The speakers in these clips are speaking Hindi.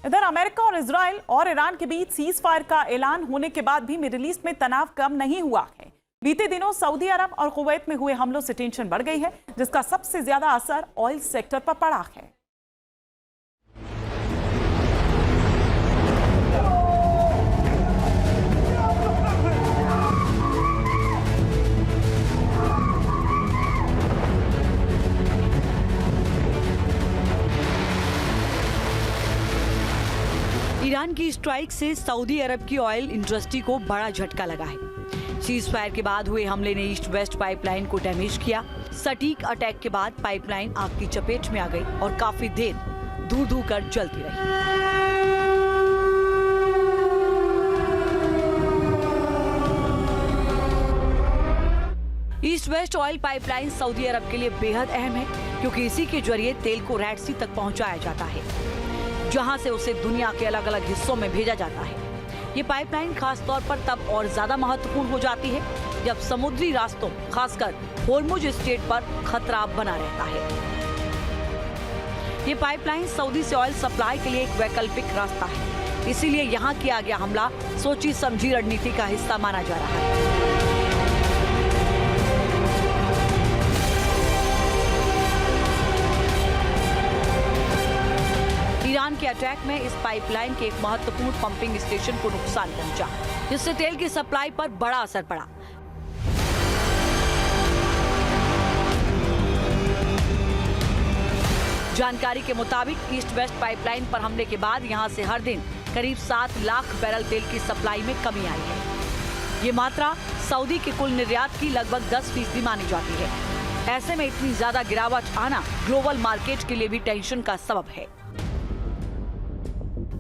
इधर अमेरिका और इजराइल और ईरान के बीच सीज फायर का ऐलान होने के बाद भी मिडिल ईस्ट में तनाव कम नहीं हुआ है। बीते दिनों सऊदी अरब और कुवैत में हुए हमलों से टेंशन बढ़ गई है, जिसका सबसे ज्यादा असर ऑयल सेक्टर पर पड़ा है। ईरान की स्ट्राइक से सऊदी अरब की ऑयल इंडस्ट्री को बड़ा झटका लगा है। सीज फायर के बाद हुए हमले ने ईस्ट वेस्ट पाइपलाइन को डैमेज किया। सटीक अटैक के बाद पाइपलाइन आग की चपेट में आ गई और काफी देर धू धू कर जलती रही। East west oil pipeline Saudi Arab के लिए बेहद अहम है, क्योंकि इसी के जरिए तेल को रेड सी तक पहुंचाया जाता है, जहां से उसे दुनिया के अलग अलग हिस्सों में भेजा जाता है। ये पाइपलाइन खास तौर पर तब और ज्यादा महत्वपूर्ण हो जाती है जब समुद्री रास्तों, खासकर होर्मुज स्ट्रेट पर खतरा बना रहता है। ये पाइपलाइन सऊदी से ऑयल सप्लाई के लिए एक वैकल्पिक रास्ता है, इसीलिए यहाँ किया गया हमला सोची समझी रणनीति का हिस्सा माना जा रहा है। ईरान के अटैक में इस पाइपलाइन के एक महत्वपूर्ण पंपिंग स्टेशन को नुकसान पहुंचा, जिससे तेल की सप्लाई पर बड़ा असर पड़ा। जानकारी के मुताबिक ईस्ट वेस्ट पाइपलाइन पर हमले के बाद यहां से हर दिन करीब 7 लाख बैरल तेल की सप्लाई में कमी आई है। ये मात्रा सऊदी के कुल निर्यात की लगभग 10% मानी जाती है। ऐसे में इतनी ज्यादा गिरावट आना ग्लोबल मार्केट के लिए भी टेंशन का सबब है।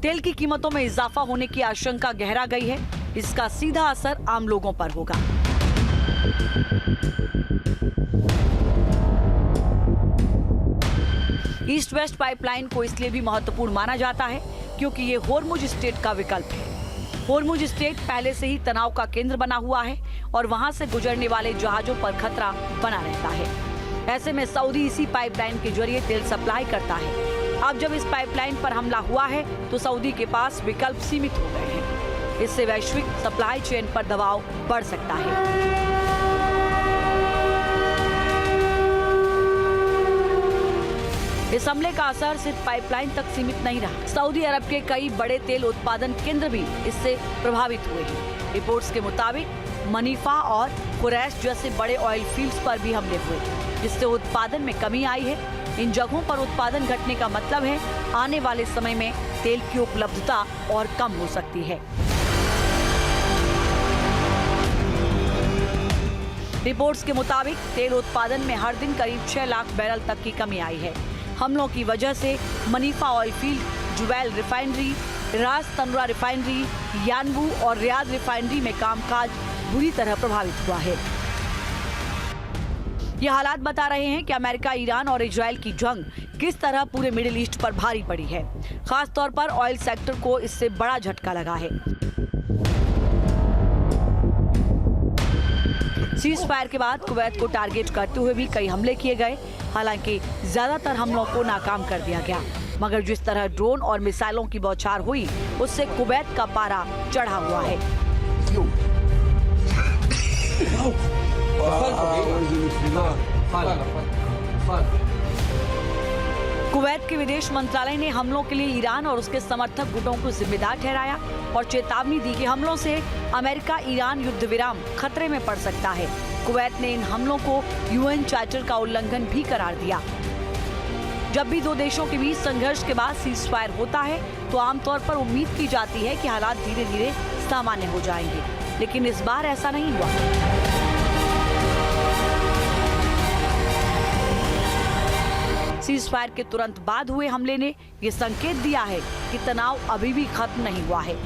तेल की कीमतों में इजाफा होने की आशंका गहरा गई है। इसका सीधा असर आम लोगों पर होगा। ईस्ट वेस्ट पाइपलाइन को इसलिए भी महत्वपूर्ण माना जाता है क्योंकि ये होर्मुज स्ट्रेट का विकल्प है। होर्मुज स्ट्रेट पहले से ही तनाव का केंद्र बना हुआ है और वहां से गुजरने वाले जहाजों पर खतरा बना रहता है। ऐसे में सऊदी इसी पाइपलाइन के जरिए तेल सप्लाई करता है। अब जब इस पाइपलाइन पर हमला हुआ है तो सऊदी के पास विकल्प सीमित हो गए हैं। इससे वैश्विक सप्लाई चेन पर दबाव बढ़ सकता है। इस हमले का असर सिर्फ पाइपलाइन तक सीमित नहीं रहा। सऊदी अरब के कई बड़े तेल उत्पादन केंद्र भी इससे प्रभावित हुए हैं। रिपोर्ट्स के मुताबिक मनीफा और कुरैश जैसे बड़े ऑयल फील्ड्स पर भी हमले हुए, जिससे उत्पादन में कमी आई है। इन जगहों पर उत्पादन घटने का मतलब है आने वाले समय में तेल की उपलब्धता और कम हो सकती है। रिपोर्ट्स के मुताबिक तेल उत्पादन में हर दिन करीब 6 लाख बैरल तक की कमी आई है। हमलों की वजह से मनीफा ऑयल फील्ड, जुबैल रिफाइनरी, रास तनुरा रिफाइनरी, यानबू और रियाद रिफाइनरी में कामकाज बुरी तरह प्रभावित हुआ है। ये हालात बता रहे हैं कि अमेरिका, ईरान और इजराइल की जंग किस तरह पूरे मिडिल ईस्ट पर भारी पड़ी है। खास तौर पर ऑयल सेक्टर को इससे बड़ा झटका लगा है। सीज फायर के बाद कुवैत को टारगेट करते हुए भी कई हमले किए गए। हालांकि ज्यादातर हमलों को नाकाम कर दिया गया, मगर जिस तरह ड्रोन और मिसाइलों की बौछार हुई उससे कुवैत का पारा चढ़ा हुआ है। कुवैत के विदेश मंत्रालय ने हमलों के लिए ईरान और उसके समर्थक गुटों को जिम्मेदार ठहराया और चेतावनी दी कि हमलों से अमेरिका ईरान युद्ध विराम खतरे में पड़ सकता है। कुवैत ने इन हमलों को यूएन चार्टर का उल्लंघन भी करार दिया। जब भी दो देशों के बीच संघर्ष के बाद सीज फायर होता है तो आमतौर पर उम्मीद की जाती है कि हालात धीरे धीरे सामान्य हो जाएंगे, लेकिन इस बार ऐसा नहीं हुआ। सीज फायर के तुरंत बाद हुए हमले ने ये संकेत दिया है कि तनाव अभी भी खत्म नहीं हुआ है।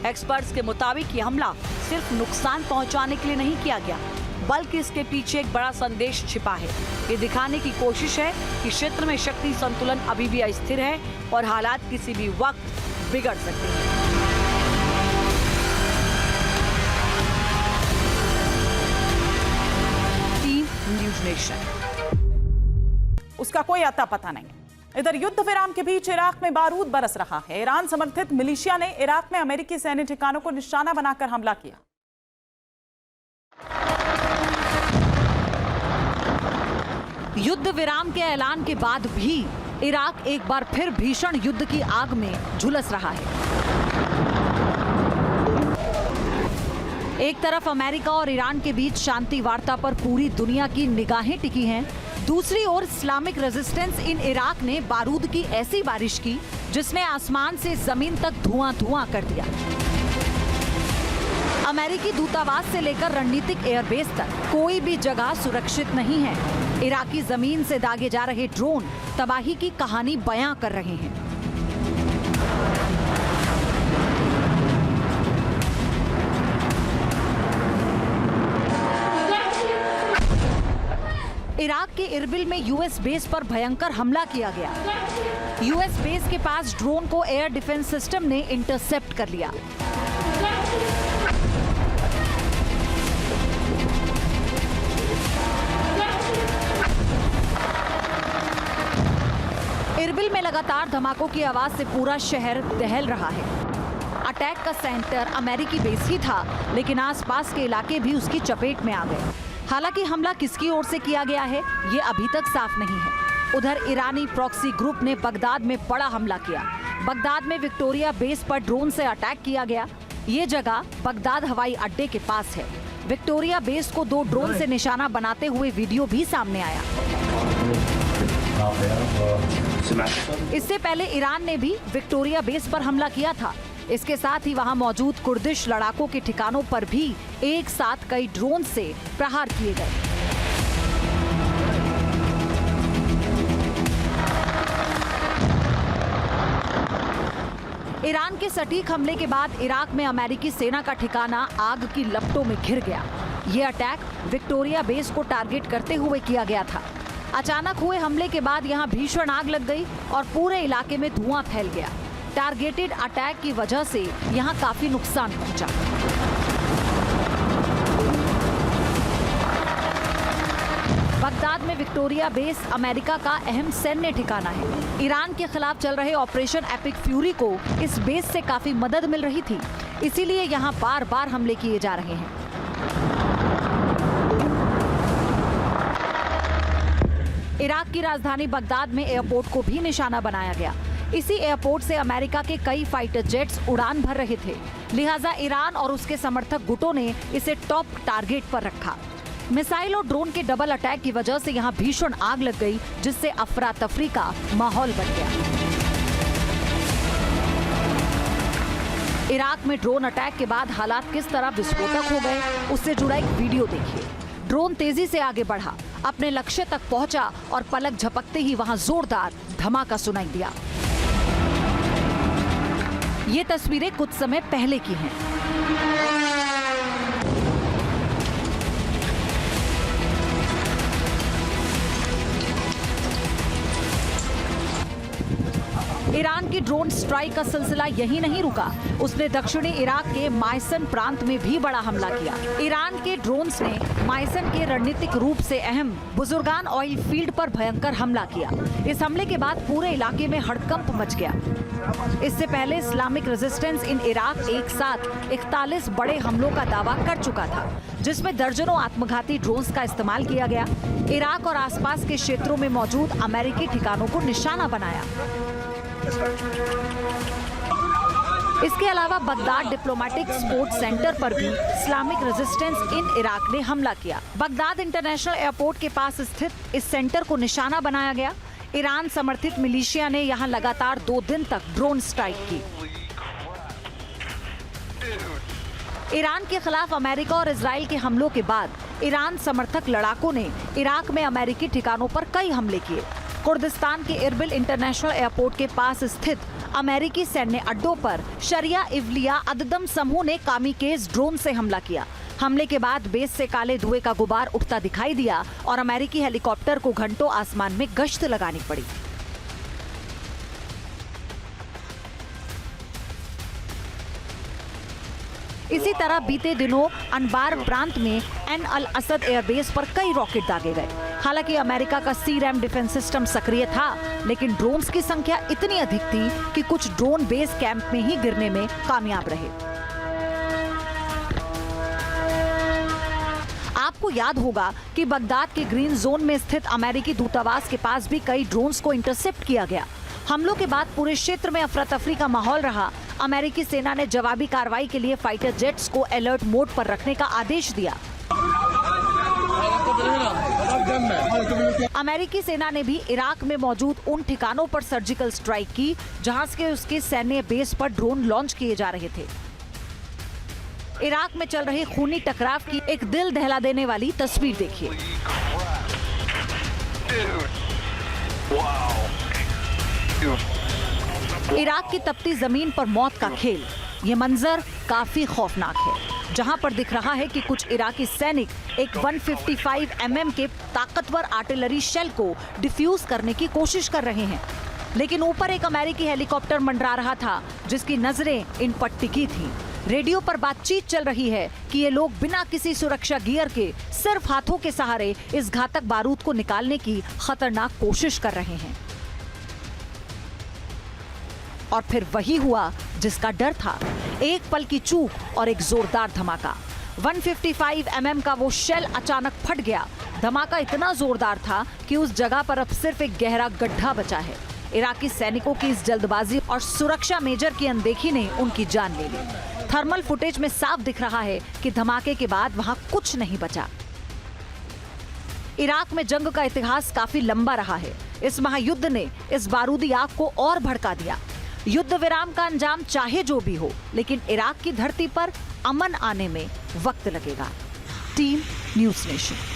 एक्सपर्ट्स के मुताबिक ये हमला सिर्फ नुकसान पहुंचाने के लिए नहीं किया गया, बल्कि इसके पीछे एक बड़ा संदेश छिपा है। ये दिखाने की कोशिश है कि क्षेत्र में शक्ति संतुलन अभी भी अस्थिर है और हालात किसी भी वक्त बिगड़ सकते हैं। Team news nation. उसका कोई अता पता नहीं। इधर युद्ध विराम के बीच इराक में बारूद बरस रहा है। ईरान समर्थित मिलिशिया ने इराक में अमेरिकी सैन्य ठिकानों को निशाना बनाकर हमला किया। युद्ध विराम के ऐलान के बाद भी इराक एक बार फिर भीषण युद्ध की आग में झुलस रहा है। एक तरफ अमेरिका और ईरान के बीच शांति वार्ता पर पूरी दुनिया की निगाहें टिकी हैं, दूसरी ओर इस्लामिक रेजिस्टेंस इन इराक ने बारूद की ऐसी बारिश की जिसने आसमान से जमीन तक धुआं कर दिया। अमेरिकी दूतावास से लेकर रणनीतिक एयरबेस तक कोई भी जगह सुरक्षित नहीं है। इराकी जमीन से दागे जा रहे ड्रोन तबाही की कहानी बयां कर रहे हैं। इराक के इरबिल में यूएस बेस पर भयंकर हमला किया गया। यूएस बेस के पास ड्रोन को एयर डिफेंस सिस्टम ने इंटरसेप्ट कर लिया। इरबिल में लगातार धमाकों की आवाज से पूरा शहर दहल रहा है। अटैक का सेंटर अमेरिकी बेस ही था, लेकिन आसपास के इलाके भी उसकी चपेट में आ गए। हालांकि हमला किसकी ओर से किया गया है, ये अभी तक साफ नहीं है। उधर ईरानी प्रॉक्सी ग्रुप ने बगदाद में बड़ा हमला किया। बगदाद में विक्टोरिया बेस पर ड्रोन से अटैक किया गया। ये जगह बगदाद हवाई अड्डे के पास है। विक्टोरिया बेस को 2 ड्रोन से निशाना बनाते हुए वीडियो भी सामने आया। इससे पहले ईरान ने भी विक्टोरिया बेस पर हमला किया था। इसके साथ ही वहां मौजूद कुर्दिश लड़ाकों के ठिकानों पर भी एक साथ कई ड्रोन से प्रहार किए गए। ईरान के सटीक हमले के बाद इराक में अमेरिकी सेना का ठिकाना आग की लपटों में घिर गया। ये अटैक विक्टोरिया बेस को टारगेट करते हुए किया गया था। अचानक हुए हमले के बाद यहां भीषण आग लग गई और पूरे इलाके में धुआं फैल गया। टारगेटेड अटैक की वजह से यहां काफी नुकसान पहुंचा। बगदाद में विक्टोरिया बेस अमेरिका का अहम सैन्य ठिकाना है। ईरान के खिलाफ चल रहे ऑपरेशन एपिक फ्यूरी को इस बेस से काफी मदद मिल रही थी, इसीलिए यहां बार बार हमले किए जा रहे हैं। इराक की राजधानी बगदाद में एयरपोर्ट को भी निशाना बनाया गया। इसी एयरपोर्ट से अमेरिका के कई फाइटर जेट्स उड़ान भर रहे थे, लिहाजा ईरान और उसके समर्थक गुटों ने इसे टॉप टारगेट पर रखा। मिसाइल और ड्रोन के डबल अटैक की वजह से यहां भीषण आग लग गई, जिससे अफरा तफरी का माहौल बन गया। इराक में ड्रोन अटैक के बाद हालात किस तरह विस्फोटक हो गए, उससे जुड़ा एक वीडियो देखिए। ड्रोन तेजी से आगे बढ़ा, अपने लक्ष्य तक पहुंचा और पलक झपकते ही वहां जोरदार धमाका सुनाई दिया। ये तस्वीरें कुछ समय पहले की हैं। ईरान की ड्रोन स्ट्राइक का सिलसिला यही नहीं रुका, उसने दक्षिणी इराक के मायसन प्रांत में भी बड़ा हमला किया। ईरान के ड्रोन्स ने मायसन के रणनीतिक रूप से अहम बुजुर्गान ऑयल फील्ड पर भयंकर हमला किया। इस हमले के बाद पूरे इलाके में हड़कंप मच गया। इससे पहले इस्लामिक रेजिस्टेंस इन इराक एक साथ 41 बड़े हमलों का दावा कर चुका था, जिसमें दर्जनों आत्मघाती ड्रोन्स का इस्तेमाल किया गया। इराक और आसपास के क्षेत्रों में मौजूद अमेरिकी ठिकानों को निशाना बनाया। इसके अलावा बगदाद डिप्लोमेटिक स्पोर्ट सेंटर पर भी इस्लामिक रेजिस्टेंस इन इराक ने हमला किया। बगदाद इंटरनेशनल एयरपोर्ट के पास स्थित इस सेंटर को निशाना बनाया गया। ईरान समर्थित मिलिशिया ने यहां लगातार 2 दिन तक ड्रोन स्ट्राइक की। ईरान के खिलाफ अमेरिका और इजराइल के हमलों के बाद ईरान समर्थक लड़ाकों ने इराक में अमेरिकी ठिकानों पर कई हमले किए। कुर्दिस्तान के इरबिल इंटरनेशनल एयरपोर्ट के पास स्थित अमेरिकी सैन्य अड्डों पर शरिया इवलिया अददम समूह ने कामीकेज ड्रोन से हमला किया। हमले के बाद बेस से काले धुएं का गुबार उठता दिखाई दिया और अमेरिकी हेलीकॉप्टर को घंटों आसमान में गश्त लगानी पड़ी। इसी तरह बीते दिनों अनबार प्रांत में एन अल असद एयरबेस पर कई रॉकेट दागे गए। हालांकि अमेरिका का सी-रैम डिफेंस सिस्टम सक्रिय था, लेकिन ड्रोन्स की संख्या इतनी अधिक थी कि कुछ ड्रोन बेस कैंप में ही गिरने में कामयाब रहे। आपको याद होगा कि बगदाद के ग्रीन जोन में स्थित अमेरिकी दूतावास के पास भी कई ड्रोन्स को इंटरसेप्ट किया गया। हमलों के बाद पूरे क्षेत्र में अफरा तफरी का माहौल रहा। अमेरिकी सेना ने जवाबी कार्रवाई के लिए फाइटर जेट्स को अलर्ट मोड पर रखने का आदेश दिया। अमेरिकी सेना ने भी इराक में मौजूद उन ठिकानों पर सर्जिकल स्ट्राइक की जहां से उसके सैन्य बेस पर ड्रोन लॉन्च किए जा रहे थे। इराक में चल रहे खूनी टकराव की एक दिल दहला देने वाली तस्वीर देखिए। इराक की तपती जमीन पर मौत का खेल। ये मंजर काफी खौफनाक है, जहां पर दिख रहा है कि कुछ इराकी सैनिक एक 155 mm के ताकतवर आर्टिलरी शेल को डिफ्यूज करने की कोशिश कर रहे हैं, लेकिन ऊपर एक अमेरिकी हेलीकॉप्टर मंडरा रहा था जिसकी नजरें इन पर टिकी थी। रेडियो पर बातचीत चल रही है कि ये लोग बिना किसी सुरक्षा गियर के सिर्फ हाथों के सहारे इस घातक बारूद को निकालने की खतरनाक कोशिश कर रहे हैं। और फिर वही हुआ जिसका डर था, एक पल की चूक और एक जोरदार धमाका। 155 mm का वो शेल अचानक फट गया। धमाका इतना जोरदार था कि उस जगह पर अब सिर्फ एक गहरा गड्ढा बचा है। इराकी सैनिकों की इस जल्दबाजी और सुरक्षा मेजर की अनदेखी ने उनकी जान ले ली। थर्मल फुटेज में साफ दिख रहा है कि धमाके के बाद वहां कुछ नहीं बचा। इराक में जंग का इतिहास काफी लंबा रहा है। इस महायुद्ध ने इस बारूदी आग को और भड़का दिया। युद्ध विराम का अंजाम चाहे जो भी हो, लेकिन इराक की धरती पर अमन आने में वक्त लगेगा। Team news nation.